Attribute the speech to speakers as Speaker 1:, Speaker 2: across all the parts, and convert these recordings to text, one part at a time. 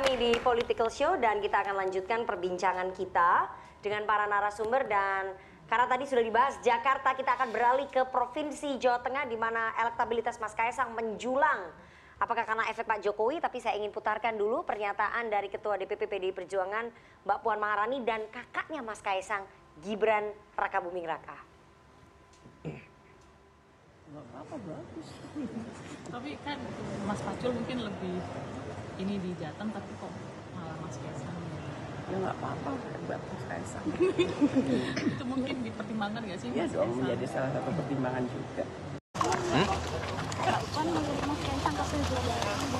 Speaker 1: kami di Political Show dan kita akan lanjutkan perbincangan kita dengan para narasumber dan karena tadi sudah dibahas Jakarta, kita akan beralih ke Provinsi Jawa Tengah di mana elektabilitas Mas Kaisang menjulang. Apakah karena efek Pak Jokowi? Tapi saya ingin putarkan dulu pernyataan dari Ketua DPP PDI Perjuangan Mbak Puan Maharani dan kakaknya Mas Kaisang, Gibran Rakabuming Raka.
Speaker 2: Nggak apa-apa, bagus. Tapi kan Mas Pacul mungkin lebih ini di Jateng, tapi kok malah Mas Kaisang?
Speaker 3: Ya nggak apa-apa buat Mas Kaisang.
Speaker 2: Itu mungkin dipertimbangkan nggak sih?
Speaker 3: Ya
Speaker 2: Mas
Speaker 3: dong,
Speaker 2: Kaisang?
Speaker 3: menjadi salah satu pertimbangan juga.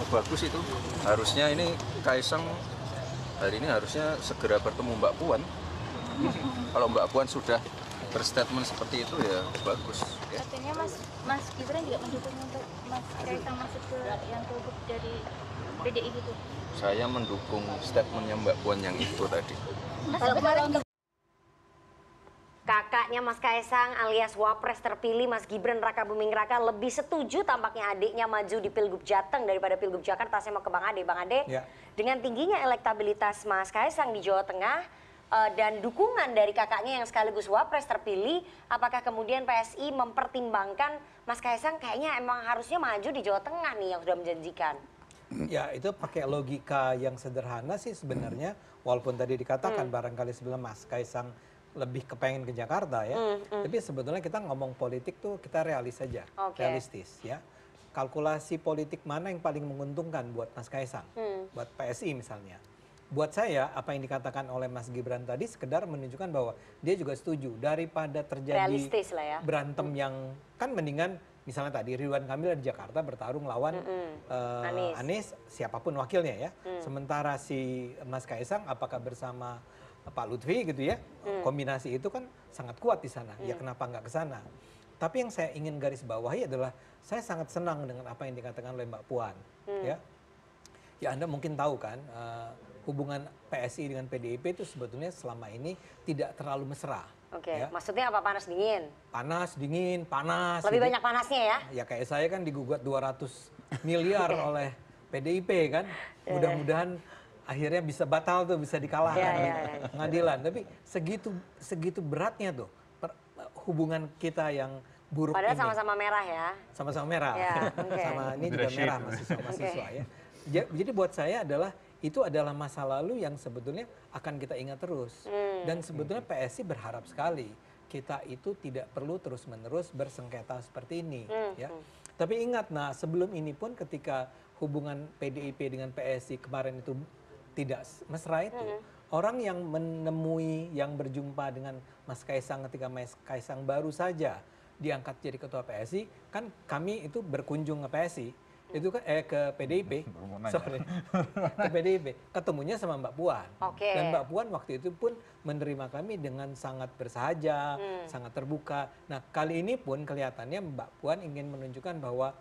Speaker 4: Bagus itu. Harusnya ini Kaisang hari ini harusnya segera bertemu Mbak Puan. Kalau Mbak Puan sudah berstatement seperti itu ya bagus. Ya.
Speaker 5: Artinya Mas Gibran juga mendukung untuk Mas Kaisang masuk ke yang pilgub dari PDI gitu.
Speaker 4: Saya mendukung statementnya Mbak Puan yang itu tadi.
Speaker 1: Kakaknya Mas Kaisang alias Wapres terpilih Mas Gibran Rakabuming Raka lebih setuju tampaknya adiknya maju di Pilgub Jateng daripada Pilgub Jakarta. Saya mau ke Bang Ade. Bang Ade, ya. Dengan tingginya elektabilitas Mas Kaisang di Jawa Tengah dan dukungan dari kakaknya yang sekaligus Wapres terpilih, apakah kemudian PSI mempertimbangkan Mas Kaisang kayaknya emang harusnya maju di Jawa Tengah nih yang sudah menjanjikan?
Speaker 6: Ya itu pakai logika yang sederhana sih sebenarnya, walaupun tadi dikatakan barangkali sebelum Mas Kaisang lebih kepengen ke Jakarta ya, tapi sebetulnya kita ngomong politik tuh kita realis saja, realistis ya. Kalkulasi politik mana yang paling menguntungkan buat Mas Kaisang, buat PSI misalnya. Buat saya apa yang dikatakan oleh Mas Gibran tadi sekedar menunjukkan bahwa dia juga setuju daripada terjadi
Speaker 1: lah ya.
Speaker 6: Berantem yang kan mendingan misalnya tadi Ridwan Kamil di Jakarta bertarung lawan Anies siapapun wakilnya ya. Sementara si Mas Kaisang apakah bersama Pak Lutfi gitu ya, kombinasi itu kan sangat kuat di sana. Ya kenapa nggak ke sana? Tapi yang saya ingin garis bawahi adalah saya sangat senang dengan apa yang dikatakan oleh Mbak Puan. Ya Anda mungkin tahu kan hubungan PSI dengan PDIP itu sebetulnya selama ini tidak terlalu mesra.
Speaker 1: Ya. Maksudnya apa panas dingin?
Speaker 6: Panas dingin, panas.
Speaker 1: Lebih banyak panasnya ya?
Speaker 6: Ya kayak saya kan digugat 200 miliar oleh PDIP kan. Mudah-mudahan akhirnya bisa batal tuh, bisa dikalahkan di pengadilan. Tapi segitu beratnya tuh hubungan kita yang buruk
Speaker 1: padahal
Speaker 6: ini.
Speaker 1: Sama-sama merah ya?
Speaker 6: Sama-sama merah. Ya, sama ini juga merah mahasiswa ya. Jadi buat saya itu adalah masa lalu yang sebetulnya akan kita ingat terus. Dan sebetulnya PSI berharap sekali kita itu tidak perlu terus-menerus bersengketa seperti ini. Ya. Tapi ingat, sebelum ini pun ketika hubungan PDIP dengan PSI kemarin itu tidak mesra itu, orang yang menemui, yang berjumpa dengan Mas Kaisang ketika Mas Kaisang baru saja diangkat jadi ketua PSI, kan kami itu berkunjung ke PSI, itu kan ke PDIP, ke PDIP, ketemunya sama Mbak Puan, dan Mbak Puan waktu itu pun menerima kami dengan sangat bersahaja, sangat terbuka. Nah kali ini pun kelihatannya Mbak Puan ingin menunjukkan bahwa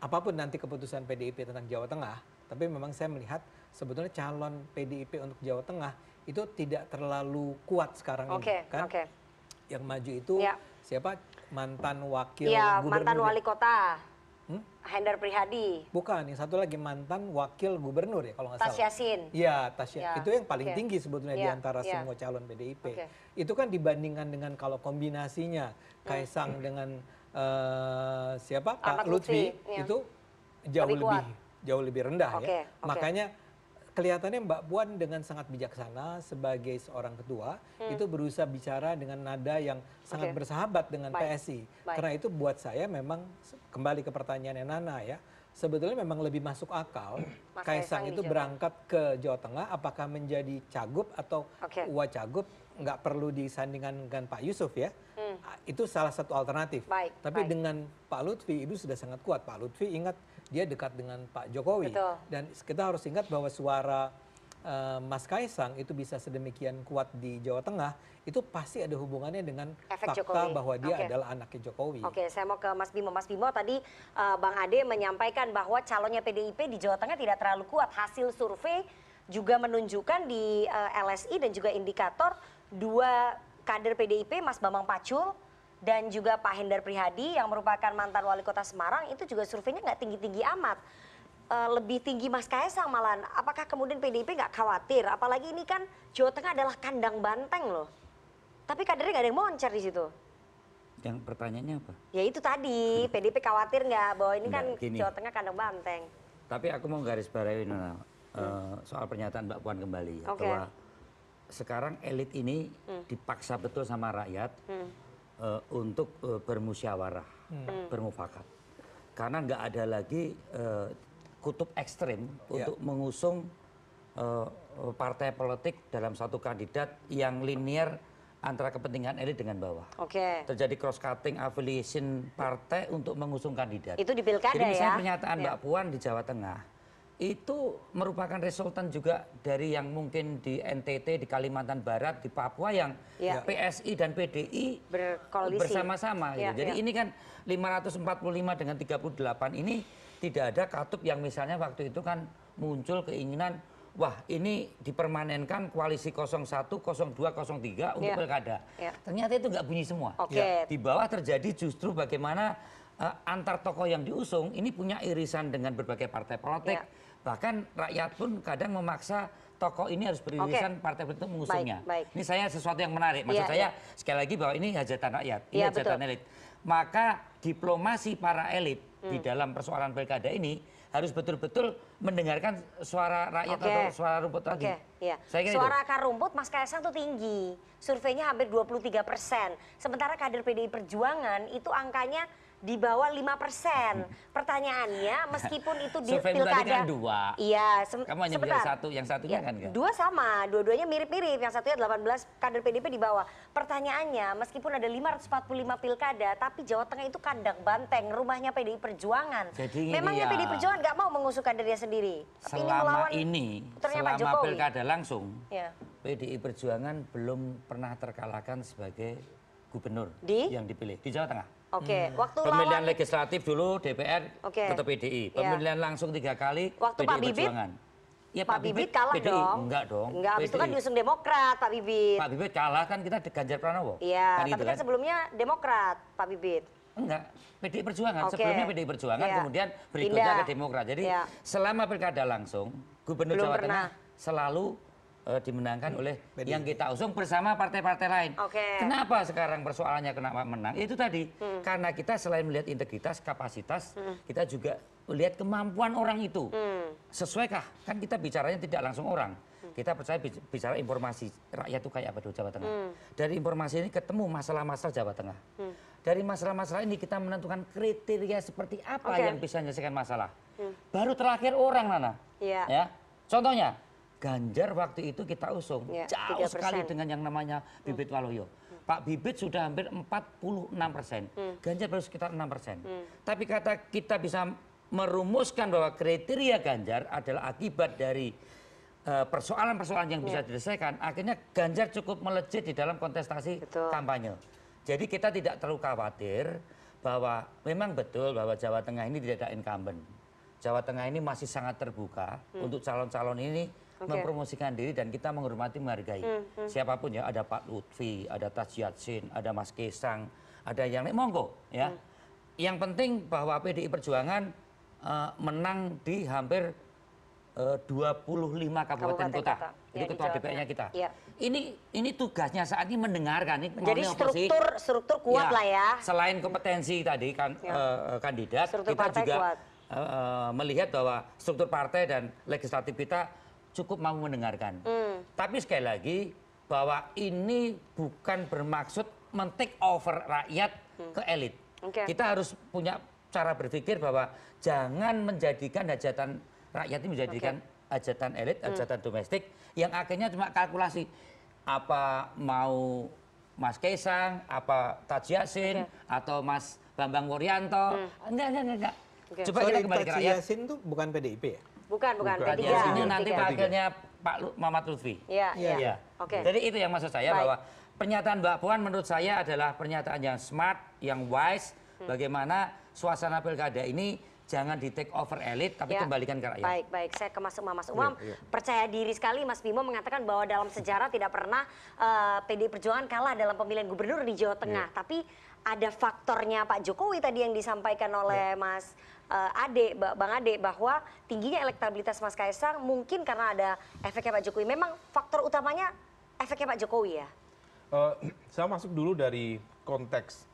Speaker 6: apapun nanti keputusan PDIP tentang Jawa Tengah, tapi memang saya melihat sebetulnya calon PDIP untuk Jawa Tengah itu tidak terlalu kuat sekarang ini, kan? Yang maju itu siapa? Mantan wakil gubernur.
Speaker 1: Mantan wali kota. Hendar Prihadi.
Speaker 6: Bukan, yang satu lagi mantan wakil gubernur ya kalau nggak salah.
Speaker 1: Tas Yassin.
Speaker 6: Iya, Tas Yassin. Itu yang paling tinggi sebetulnya di antara semua calon PDIP. Itu kan dibandingkan dengan kalau kombinasinya Kaisang dengan siapa? Pak Lutfi itu jauh lebih rendah ya. Makanya kelihatannya Mbak Puan dengan sangat bijaksana sebagai seorang ketua itu berusaha bicara dengan nada yang sangat bersahabat dengan PSI. Karena itu buat saya memang kembali ke pertanyaannya Nana ya, sebetulnya memang lebih masuk akal Kaisang itu berangkat ke Jawa Tengah apakah menjadi cagup atau wacagup, nggak perlu disandingkan dengan Pak Yusuf ya. Itu salah satu alternatif. Tapi dengan Pak Lutfi itu sudah sangat kuat. Pak Lutfi ingat dia dekat dengan Pak Jokowi. Dan kita harus ingat bahwa suara Mas Kaisang itu bisa sedemikian kuat di Jawa Tengah, itu pasti ada hubungannya dengan fakta bahwa dia adalah anaknya Jokowi.
Speaker 1: Saya mau ke Mas Bimo. Mas Bimo tadi Bang Ade menyampaikan bahwa calonnya PDIP di Jawa Tengah tidak terlalu kuat. Hasil survei juga menunjukkan di LSI dan juga indikator dua kader PDIP, Mas Bambang Pacul dan juga Pak Hendar Prihadi yang merupakan mantan wali kota Semarang, itu juga surveinya nggak tinggi-tinggi amat. lebih tinggi Mas Kaisang malah. Apakah kemudian PDIP nggak khawatir? Apalagi ini kan Jawa Tengah adalah kandang banteng loh. Tapi kadernya nggak ada yang moncer di situ.
Speaker 7: Yang pertanyaannya apa?
Speaker 1: Ya itu tadi, PDIP khawatir nggak bahwa ini kan
Speaker 7: gini.
Speaker 1: Jawa Tengah kandang banteng.
Speaker 7: Tapi aku mau garis bawahi soal pernyataan Mbak Puan kembali ya, bahwa sekarang elit ini dipaksa betul sama rakyat untuk bermusyawarah, bermufakat. Karena nggak ada lagi kutub ekstrim untuk mengusung partai politik dalam satu kandidat yang linear antara kepentingan elit dengan bawah. Terjadi cross cutting affiliation partai untuk mengusung kandidat.
Speaker 1: Itu di pilkada ya.
Speaker 7: Jadi misalnya pernyataan Mbak Puan di Jawa Tengah itu merupakan resultan juga dari yang mungkin di NTT, di Kalimantan Barat, di Papua yang PSI dan PDI bersama-sama. Gitu. Jadi ini kan 545 dengan 38 ini tidak ada katup yang misalnya waktu itu kan muncul keinginan, wah ini dipermanenkan koalisi 01, 02, 03 untuk pilkada. Ternyata itu nggak bunyi semua. Di bawah terjadi justru bagaimana antar tokoh yang diusung ini punya irisan dengan berbagai partai politik. Bahkan rakyat pun kadang memaksa tokoh ini harus beririsan partai politik mengusungnya. Ini saya sesuatu yang menarik. Maksud saya sekali lagi bahwa ini hajatan rakyat, ini hajatan elit. Maka diplomasi para elit di dalam persoalan pilkada ini harus betul-betul mendengarkan suara rakyat atau suara rumput tadi.
Speaker 1: Suara akar rumput Mas Kaisang tuh tinggi, surveinya hampir 23%. Sementara kader PDI Perjuangan itu angkanya di bawah 5%. Pertanyaannya, meskipun itu di pilkada.
Speaker 7: Kan 2.
Speaker 1: Iya,
Speaker 7: kamu hanya bicara satu, yang satunya kan enggak?
Speaker 1: 2 sama, dua-duanya mirip-mirip. Yang satunya 18, kader PDIP di bawah. Pertanyaannya, meskipun ada 545 pilkada, tapi Jawa Tengah itu kandang banteng, rumahnya PDI Perjuangan. Memangnya PDI Perjuangan nggak mau mengusung kadernya sendiri?
Speaker 7: Selama selama pilkada langsung, PDI Perjuangan belum pernah terkalahkan sebagai gubernur yang dipilih di Jawa Tengah.
Speaker 1: Waktu
Speaker 7: pemilihan legislatif dulu DPR tetap PDI, pemilihan langsung 3 kali
Speaker 1: waktu
Speaker 7: PDI
Speaker 1: Pak Bibit,
Speaker 7: Perjuangan. Ya
Speaker 1: Pak Bibit kalah
Speaker 7: PDI.
Speaker 1: dong.
Speaker 7: Enggak dong.
Speaker 1: Enggak, habis itu kan diusung Demokrat Pak Bibit.
Speaker 7: Pak Bibit kalah kan kita Ganjar Pranowo.
Speaker 1: Iya, tapi kan sebelumnya Demokrat Pak Bibit.
Speaker 7: Enggak, PDI Perjuangan. Sebelumnya PDI Perjuangan, kemudian berikutnya ke Demokrat. Jadi selama pilkada langsung, Gubernur Jawa Tengah selalu dimenangkan oleh yang kita usung bersama partai-partai lain. Kenapa sekarang persoalannya kenapa menang? Itu tadi, karena kita selain melihat integritas, kapasitas, kita juga melihat kemampuan orang itu. Sesuaikah? Kan kita bicaranya tidak langsung orang. Kita percaya bicara informasi rakyat itu kayak apa di Jawa Tengah. Dari informasi ini ketemu masalah-masalah Jawa Tengah. Dari masalah-masalah ini kita menentukan kriteria seperti apa yang bisa menyelesaikan masalah. Baru terakhir orang, Nana. Ya, contohnya, Ganjar waktu itu kita usung jauh sekali dengan yang namanya Bibit Waluyo. Pak Bibit sudah hampir 46%, Ganjar baru sekitar 6%. Tapi kata kita bisa merumuskan bahwa kriteria Ganjar adalah akibat dari persoalan-persoalan yang bisa diselesaikan, akhirnya Ganjar cukup melejit di dalam kontestasi kampanye. Jadi kita tidak terlalu khawatir bahwa memang betul bahwa Jawa Tengah ini tidak ada incumbent. Jawa Tengah ini masih sangat terbuka untuk calon-calon ini mempromosikan diri dan kita menghormati, menghargai. Siapapun ya, ada Pak Lutfi, ada Taj Yassin, ada Mas Kaisang, ada yang lain, monggo ya. Yang penting bahwa PDI Perjuangan menang di hampir 25 kabupaten kota. Itu ketua DPR-nya kita. Ini tugasnya saat ini mendengarkan.
Speaker 1: Jadi struktur kuat lah ya.
Speaker 7: Selain kompetensi tadi kan kandidat, kita juga melihat bahwa struktur partai dan legislatif kita cukup mau mendengarkan. Tapi sekali lagi bahwa ini bukan bermaksud men-take over rakyat ke elit. Kita harus punya cara berpikir bahwa jangan menjadikan hajatan rakyat ini menjadikan hajatan elit, hajatan domestik yang akhirnya cuma kalkulasi apa mau Mas Kaisang, apa Taj Yassin, atau Mas Bambang Wuryanto. Enggak. Coba kita kembali ke rakyat.
Speaker 6: Taj Yassin itu bukan PDIP ya?
Speaker 1: Bukan.
Speaker 7: Taj Yassin ini nanti wakilnya Pak Muhammad Lutfi.
Speaker 1: Iya.
Speaker 7: Jadi itu yang maksud saya bahwa pernyataan Mbak Puan menurut saya adalah pernyataan yang smart, yang wise. Bagaimana suasana pilkada ini jangan di take over elit, tapi kembalikan ke rakyat.
Speaker 1: Baik, saya ke Mas Umam. Mas Umam percaya diri sekali Mas Bimo mengatakan bahwa dalam sejarah tidak pernah PDI Perjuangan kalah dalam pemilihan gubernur di Jawa Tengah. Tapi ada faktornya Pak Jokowi tadi yang disampaikan oleh Mas Bang Ade, bahwa tingginya elektabilitas Mas Kaisang mungkin karena ada efeknya Pak Jokowi. Memang faktor utamanya efeknya Pak Jokowi ya?
Speaker 8: Saya masuk dulu dari konteks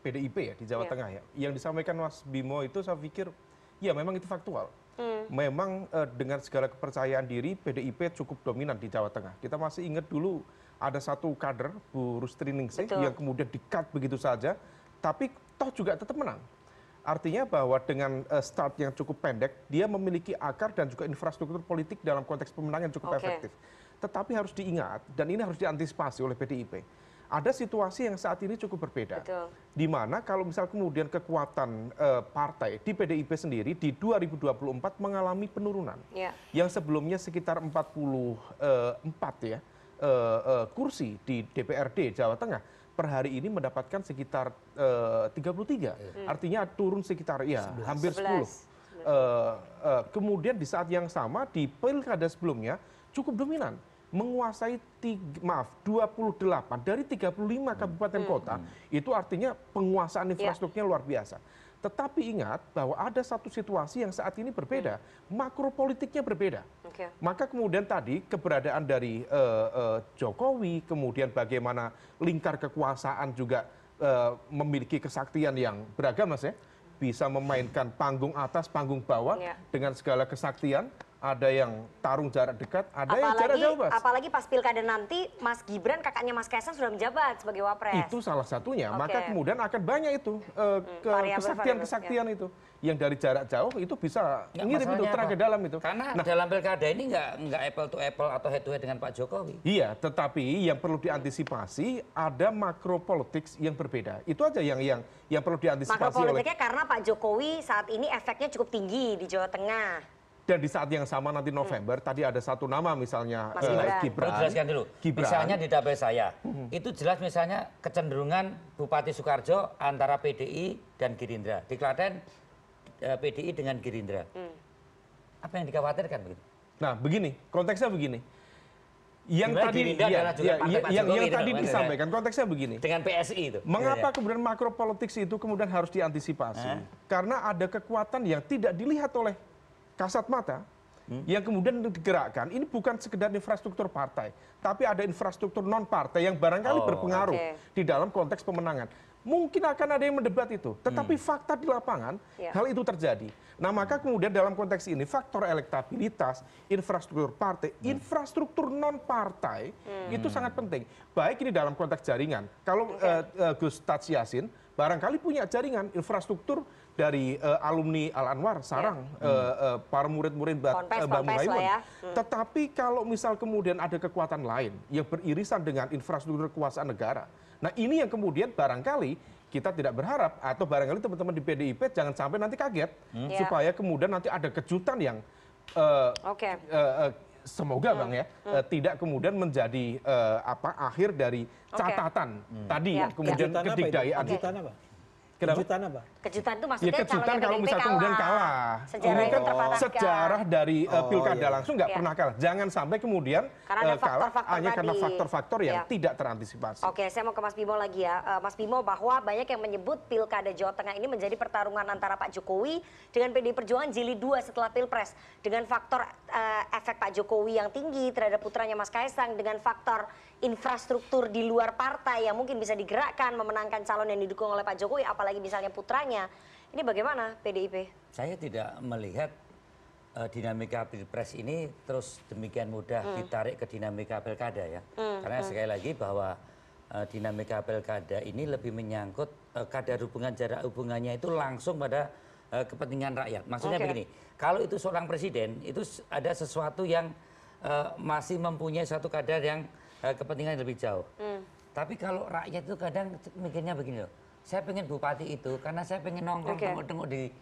Speaker 8: PDIP ya di Jawa Tengah ya. Yang disampaikan Mas Bimo itu saya pikir ya memang itu faktual. Memang dengan segala kepercayaan diri PDIP cukup dominan di Jawa Tengah. Kita masih ingat dulu ada satu kader Bu Rustri Ningsih yang kemudian di-cut begitu saja, tapi toh juga tetap menang. Artinya bahwa dengan start yang cukup pendek, dia memiliki akar dan juga infrastruktur politik dalam konteks pemenangan yang cukup efektif. Tetapi harus diingat, dan ini harus diantisipasi oleh PDIP. Ada situasi yang saat ini cukup berbeda. Di mana kalau misal kemudian kekuatan partai di PDIP sendiri di 2024 mengalami penurunan. Yang sebelumnya sekitar 44 kursi di DPRD Jawa Tengah, per hari ini mendapatkan sekitar 33. Artinya turun sekitar hampir 10. Kemudian di saat yang sama di pilkada sebelumnya cukup dominan, menguasai 28 dari 35 kabupaten kota. Itu artinya penguasaan infrastrukturnya luar biasa. Tetapi ingat bahwa ada satu situasi yang saat ini berbeda, makropolitiknya berbeda. Maka kemudian tadi keberadaan dari Jokowi, kemudian bagaimana lingkar kekuasaan juga memiliki kesaktian yang beragam, Mas ya, bisa memainkan panggung atas, panggung bawah dengan segala kesaktian. Ada yang tarung jarak dekat, ada yang jarak jauh, Mas.
Speaker 1: Apalagi pas pilkada nanti, Mas Gibran kakaknya Mas Kaisang sudah menjabat sebagai wapres.
Speaker 8: Itu salah satunya. Maka kemudian akan banyak itu kesaktian itu. Yang dari jarak jauh itu bisa ngirim itu terang ke dalam itu.
Speaker 7: Karena dalam pilkada ini nggak apple to apple atau head to head dengan Pak Jokowi.
Speaker 8: Iya, tetapi yang perlu diantisipasi ada makropolitik yang berbeda. Itu aja yang perlu diantisipasi.
Speaker 1: Makropolitiknya karena Pak Jokowi saat ini efeknya cukup tinggi di Jawa Tengah.
Speaker 8: Dan di saat yang sama nanti November, tadi ada satu nama misalnya Gibran.
Speaker 7: Jelaskan dulu. Misalnya di dapil saya, itu jelas misalnya kecenderungan Bupati Sukoharjo antara PDI dan Gerindra. Di Klaten PDI dengan Gerindra. Apa yang dikhawatirkan begitu?
Speaker 8: Nah begini, konteksnya begini. Yang tadi disampaikan konteksnya begini.
Speaker 7: Dengan PSI itu.
Speaker 8: Mengapa kemudian makropolitik itu kemudian harus diantisipasi? Karena ada kekuatan yang tidak dilihat oleh kasat mata yang kemudian digerakkan. Ini bukan sekedar infrastruktur partai, tapi ada infrastruktur non partai yang barangkali berpengaruh di dalam konteks pemenangan. Mungkin akan ada yang mendebat itu, tetapi fakta di lapangan hal itu terjadi. Nah maka kemudian dalam konteks ini faktor elektabilitas, infrastruktur partai, infrastruktur non partai itu sangat penting. Baik ini dalam konteks jaringan. Kalau Gus Taj Yassin barangkali punya jaringan infrastruktur dari alumni Al-Anwar, Sarang, para murid-murid Mbak Muhaimin. Tetapi kalau misal kemudian ada kekuatan lain yang beririsan dengan infrastruktur kekuasaan negara, nah ini yang kemudian barangkali kita tidak berharap, atau barangkali teman-teman di PDIP jangan sampai nanti kaget, supaya kemudian nanti ada kejutan yang semoga Bang ya, tidak kemudian menjadi akhir dari catatan tadi yang kemudian kedikdayaan.
Speaker 6: Kejutan apa?
Speaker 1: Kejutan itu maksudnya
Speaker 8: kejutan kalau misal kemudian kalah. Ini kan sejarah dari pilkada langsung nggak pernah kalah. Jangan sampai kemudian kalah hanya karena faktor-faktor yang tidak terantisipasi.
Speaker 1: Oke, saya mau ke Mas Bimo lagi ya. Mas Bimo, bahwa banyak yang menyebut pilkada Jawa Tengah ini menjadi pertarungan antara Pak Jokowi dengan PDI Perjuangan jilid 2 setelah Pilpres. Dengan faktor efek Pak Jokowi yang tinggi terhadap putranya Mas Kaisang, dengan faktor infrastruktur di luar partai yang mungkin bisa digerakkan memenangkan calon yang didukung oleh Pak Jokowi, apalagi misalnya putranya. Ini bagaimana PDIP?
Speaker 7: Saya tidak melihat dinamika Pilpres ini terus demikian mudah ditarik ke dinamika pilkada ya. Karena sekali lagi bahwa dinamika pilkada ini lebih menyangkut kadar hubungan, jarak hubungannya itu langsung pada kepentingan rakyat. Maksudnya begini, kalau itu seorang presiden, itu ada sesuatu yang masih mempunyai satu kadar yang kepentingan lebih jauh. Tapi kalau rakyat itu kadang mikirnya begini loh, saya pengen bupati itu karena saya pengen nongkrong tengok-tengok di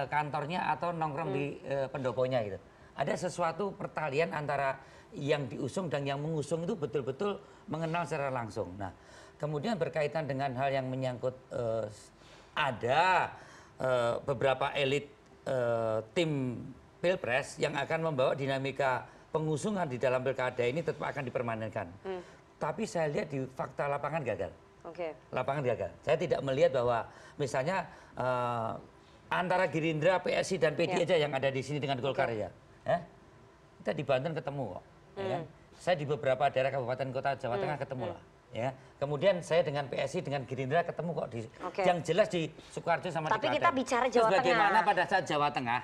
Speaker 7: kantornya atau nongkrong di pendoponya gitu. Ada sesuatu pertalian antara yang diusung dan yang mengusung itu betul-betul mengenal secara langsung. Nah, kemudian berkaitan dengan hal yang menyangkut ada beberapa elit tim Pilpres yang akan membawa dinamika pengusungan di dalam pilkada ini tetap akan dipermanenkan. Tapi saya lihat di fakta lapangan gagal. Lapangan gagal. Saya tidak melihat bahwa misalnya antara Gerindra, PSI dan PD aja yang ada di sini dengan Golkar ya. Kita di Banten ketemu kok. Ya. Saya di beberapa daerah kabupaten kota Jawa Tengah ketemu lah. Ya. Kemudian saya dengan PSI dengan Gerindra ketemu kok di yang jelas di Sukoharjo sama
Speaker 1: Tapi
Speaker 7: di Klaten.
Speaker 1: kita bicara Jawa Tengah.
Speaker 7: Bagaimana pada saat Jawa Tengah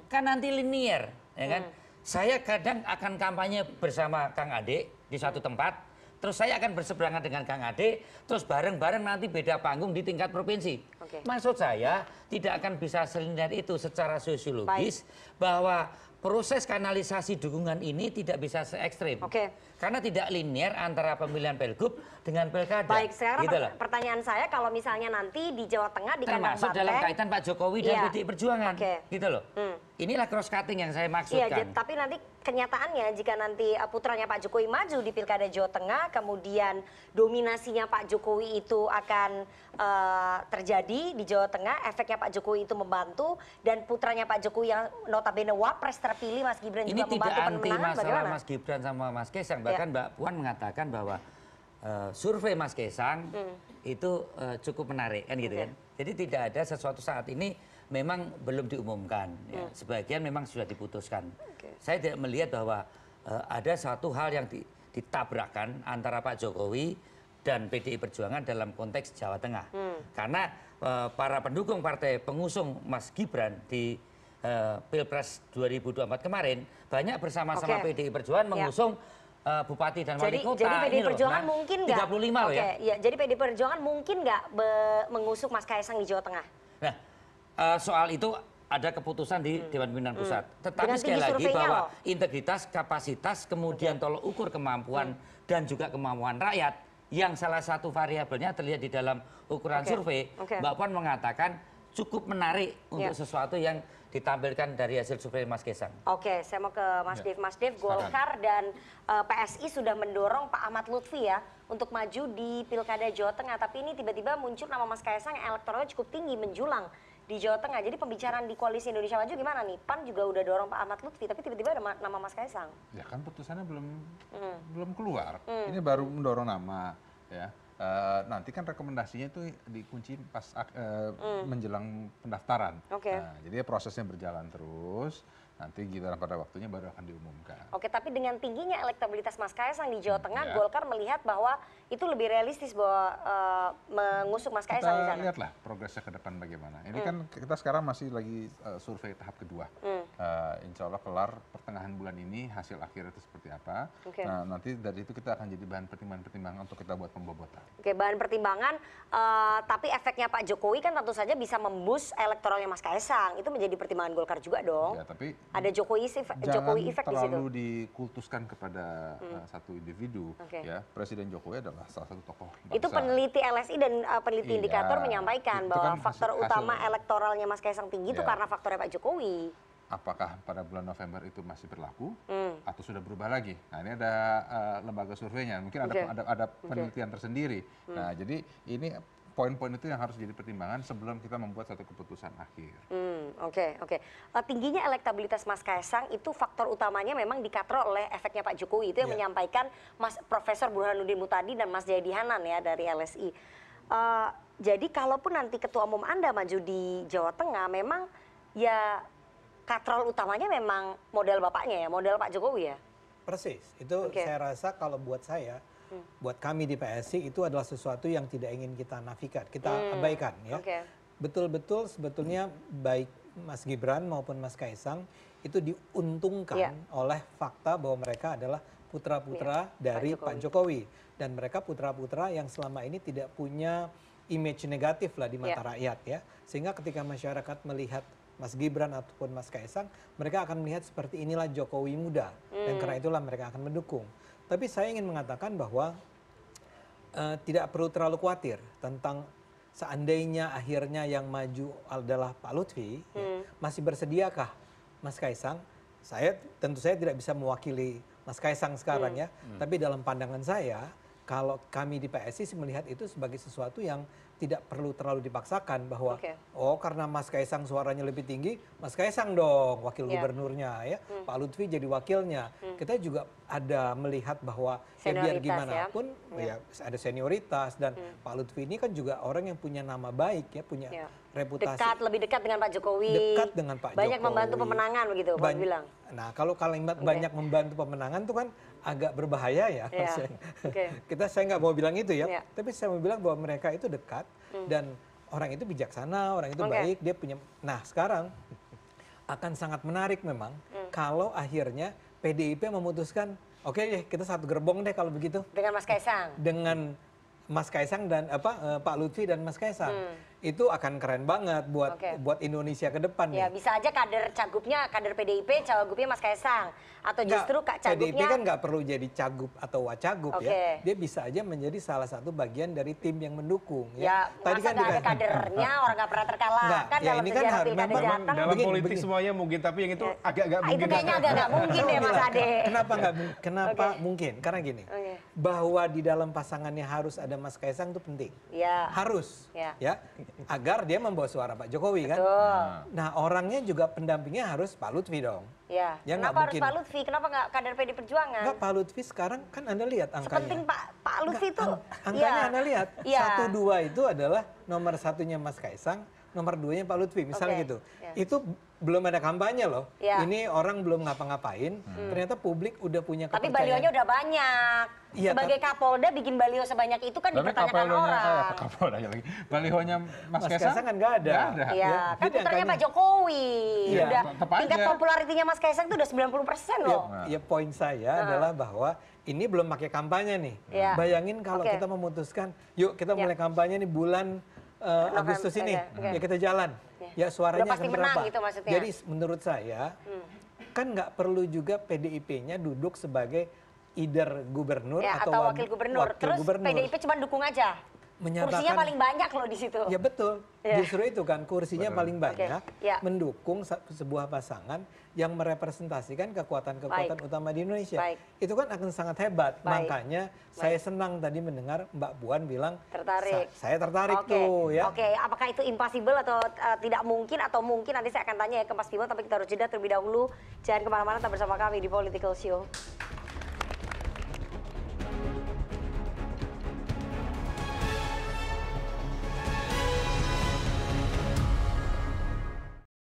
Speaker 7: kan nanti linier, ya kan? Saya kadang akan kampanye bersama Kang Ade di suatu tempat, terus saya akan berseberangan dengan Kang Ade, terus bareng-bareng nanti beda panggung di tingkat provinsi. Maksud saya tidak akan bisa selinier itu secara sosiologis bahwa proses kanalisasi dukungan ini tidak bisa se ekstrim. Karena tidak linear antara pemilihan Pilgub dengan Pilkada.
Speaker 1: Baik, sekarang gitu pertanyaan saya kalau misalnya nanti di Jawa Tengah di kandang
Speaker 7: termasuk dalam kaitan Pak Jokowi dan PDI Perjuangan. Gitu loh. Inilah cross cutting yang saya maksudkan.
Speaker 1: Iya, tapi nanti kenyataannya jika nanti putranya Pak Jokowi maju di Pilkada Jawa Tengah, kemudian dominasinya Pak Jokowi itu akan terjadi di Jawa Tengah, efeknya Pak Jokowi itu membantu, dan putranya Pak Jokowi yang notabene wapres terpilih Mas Gibran
Speaker 7: ini
Speaker 1: juga membantu pemenangan,
Speaker 7: bagaimana? Ini tidak anti masalah Mas Gibran sama Mas Kaisang, bahkan Mbak Puan mengatakan bahwa survei Mas Kaisang itu cukup menarik kan gitu kan. Jadi tidak ada sesuatu saat ini memang belum diumumkan. Ya. Sebagian memang sudah diputuskan. Saya tidak melihat bahwa ada satu hal yang ditabrakan antara Pak Jokowi dan PDI Perjuangan dalam konteks Jawa Tengah. Karena para pendukung partai pengusung Mas Gibran di Pilpres 2024 kemarin banyak bersama-sama PDI Perjuangan mengusung bupati dan wali kota.
Speaker 1: Jadi PDI Perjuangan mungkin nggak?
Speaker 7: 35 loh ya.
Speaker 1: Jadi PDI Perjuangan mungkin nggak mengusung Mas Kaisang di Jawa Tengah?
Speaker 7: Nah, soal itu ada keputusan di Dewan Pimpinan Pusat. Tetapi sekali lagi bahwa integritas, kapasitas, kemudian tolok ukur kemampuan dan juga kemampuan rakyat yang salah satu variabelnya terlihat di dalam ukuran survei, Mbak Puan mengatakan cukup menarik untuk sesuatu yang ditampilkan dari hasil survei Mas Kaisang.
Speaker 1: Oke, saya mau ke Mas Dev. Mas Dev, Golkar dan PSI sudah mendorong Pak Ahmad Lutfi ya untuk maju di Pilkada Jawa Tengah. Tapi ini tiba-tiba muncul nama Mas Kaisang yang elektoralnya cukup tinggi menjulang di Jawa Tengah. Jadi pembicaraan di Koalisi Indonesia Maju gimana nih? PAN juga udah dorong Pak Ahmad Lutfi, tapi tiba-tiba ada nama Mas Kaisang.
Speaker 9: Ya kan putusannya belum keluar. Ini baru mendorong nama ya. Nanti kan rekomendasinya itu dikunci pas menjelang pendaftaran. Nah, jadi prosesnya berjalan terus. Nanti giliran pada waktunya baru akan diumumkan.
Speaker 1: Oke, tapi dengan tingginya elektabilitas Mas Kaisang di Jawa Tengah, Golkar melihat bahwa itu lebih realistis bahwa mengusung Mas Kaisang di sana.
Speaker 9: Kita lihatlah progresnya ke depan bagaimana. Ini kan kita sekarang masih lagi survei tahap kedua. Insya Allah kelar pertengahan bulan ini hasil akhir itu seperti apa. Nah, nanti dari itu kita akan jadi bahan pertimbangan untuk kita buat pembobotan.
Speaker 1: Oke, bahan pertimbangan, tapi efeknya Pak Jokowi kan tentu saja bisa memboost elektoralnya Mas Kaisang. Itu menjadi pertimbangan Golkar juga dong.
Speaker 9: Ya, tapi
Speaker 1: ada Jokowi efek di situ.
Speaker 9: Jangan terlalu dikultuskan kepada satu individu. Ya, Presiden Jokowi adalah salah satu tokoh bangsa.
Speaker 1: Itu peneliti LSI dan peneliti indikator menyampaikan bahwa kan faktor utama elektoralnya Mas Kaisang tinggi itu karena faktornya Pak Jokowi.
Speaker 9: Apakah pada bulan November itu masih berlaku atau sudah berubah lagi? Nah, ini ada lembaga surveinya, mungkin ada penelitian tersendiri. Nah, jadi ini poin-poin itu yang harus jadi pertimbangan sebelum kita membuat satu keputusan akhir.
Speaker 1: Oke. Tingginya elektabilitas Mas Kaisang itu faktor utamanya memang dikatrol oleh efeknya Pak Jokowi. Itu yang menyampaikan Mas Profesor Burhanuddin Mutadi dan Mas Jayadi Hanan ya dari LSI. Jadi kalaupun nanti ketua umum Anda maju di Jawa Tengah, memang ya katrol utamanya memang model bapaknya ya, model Pak Jokowi ya?
Speaker 6: Persis, itu saya rasa kalau buat saya, buat kami di PSI itu adalah sesuatu yang tidak ingin kita nafikan, kita abaikan ya. Betul-betul sebetulnya baik Mas Gibran maupun Mas Kaisang itu diuntungkan oleh fakta bahwa mereka adalah putra-putra dari Pak Jokowi. Dan mereka putra-putra yang selama ini tidak punya image negatif lah di mata rakyat ya. Sehingga ketika masyarakat melihat Mas Gibran ataupun Mas Kaisang, mereka akan melihat seperti inilah Jokowi muda. Dan karena itulah mereka akan mendukung. Tapi saya ingin mengatakan bahwa tidak perlu terlalu khawatir tentang seandainya akhirnya yang maju adalah Pak Lutfi, masih bersediakah Mas Kaisang? Tentu saya tidak bisa mewakili Mas Kaisang sekarang ya, tapi dalam pandangan saya, kalau kami di PSI melihat itu sebagai sesuatu yang tidak perlu terlalu dipaksakan bahwa oh karena Mas Kaisang suaranya lebih tinggi, Mas Kaisang dong wakil gubernurnya ya, Pak Lutfi jadi wakilnya. Kita juga ada melihat bahwa ya biar gimana pun ya ada senioritas dan Pak Lutfi ini kan juga orang yang punya nama baik ya, punya reputasi.
Speaker 1: Lebih dekat dengan Pak Jokowi.
Speaker 6: Dekat dengan Pak Jokowi.
Speaker 1: Banyak membantu pemenangan begitu Pak bilang.
Speaker 6: Nah, kalau kalimat banyak membantu pemenangan tuh kan agak berbahaya ya. Saya nggak mau bilang itu ya, tapi saya mau bilang bahwa mereka itu dekat dan orang itu bijaksana, orang itu baik, dia punya. Nah, sekarang akan sangat menarik memang kalau akhirnya PDIP memutuskan, oke deh kita satu gerbong deh kalau begitu.
Speaker 1: Dengan Mas Kaisang.
Speaker 6: Dengan Mas Kaisang dan Pak Lutfi dan Mas Kaisang. Itu akan keren banget buat Indonesia ke depan.
Speaker 1: Ya, bisa aja kader cagupnya, kader PDIP, cagupnya Mas Kaisang. Atau justru cagupnya...
Speaker 6: PDIP kan nggak perlu jadi cagup atau wacagup ya. Dia bisa aja menjadi salah satu bagian dari tim yang mendukung.
Speaker 1: Ya, tadi kan ada kadernya, orang nggak pernah terkalahkan dalam sejarah Pilkada Jateng.
Speaker 8: Dalam politik semuanya mungkin, tapi yang itu agak-agak mungkin.
Speaker 1: Itu kayaknya agak-agak mungkin deh Mas Ade.
Speaker 6: Kenapa mungkin? Karena gini, bahwa di dalam pasangannya harus ada Mas Kaisang itu penting. Harus. Ya. Agar dia membawa suara Pak Jokowi kan. Nah orangnya juga pendampingnya harus Pak Lutfi dong.
Speaker 1: Ya kenapa harus Pak Lutfi? Kenapa nggak kader PD Perjuangan?
Speaker 6: Enggak, Pak Lutfi sekarang kan Anda lihat angkanya.
Speaker 1: Sepenting Pak Lutfi itu.
Speaker 6: Angkanya Anda lihat. 1, 2 itu adalah nomor 1-nya Mas Kaisang, nomor 2-nya Pak Lutfi misalnya gitu. Itu belum ada kampanye loh. Ini orang belum ngapa-ngapain. Ternyata publik udah punya kepercayaan.
Speaker 1: Tapi balionya udah banyak. Sebagai Kapolda bikin balio sebanyak itu kan dipertanyakan orang.
Speaker 9: Kapolda lagi. Balionya Mas
Speaker 6: Kaisang kan nggak ada.
Speaker 1: Iya, kan putarnya Pak Jokowi. Udah tingkat popularitinya Mas Kaisang itu udah 90% loh.
Speaker 6: Ya poin saya adalah bahwa ini belum pakai kampanye nih. Bayangin kalau kita memutuskan, yuk kita mulai kampanye nih bulan Agustus ini, ya kita jalan. Ya suaranya akan berapa.
Speaker 1: Gitu maksudnya.
Speaker 6: Jadi menurut saya kan nggak perlu juga PDIP-nya duduk sebagai either gubernur
Speaker 1: atau wakil gubernur. Terus PDIP cuma dukung aja. Kursinya paling banyak loh di situ.
Speaker 6: Ya betul. Justru itu kan kursinya paling banyak mendukung sebuah pasangan yang merepresentasikan kekuatan-kekuatan utama di Indonesia. Itu kan akan sangat hebat. Makanya saya senang tadi mendengar Mbak Puan bilang
Speaker 1: tertarik.
Speaker 6: Saya tertarik tuh ya.
Speaker 1: Apakah itu impossible atau tidak mungkin atau mungkin nanti saya akan tanya ya ke Mas Bimo, tapi kita harus jeda terlebih dahulu. Jangan kemana-mana, tetap bersama kami di Political Show.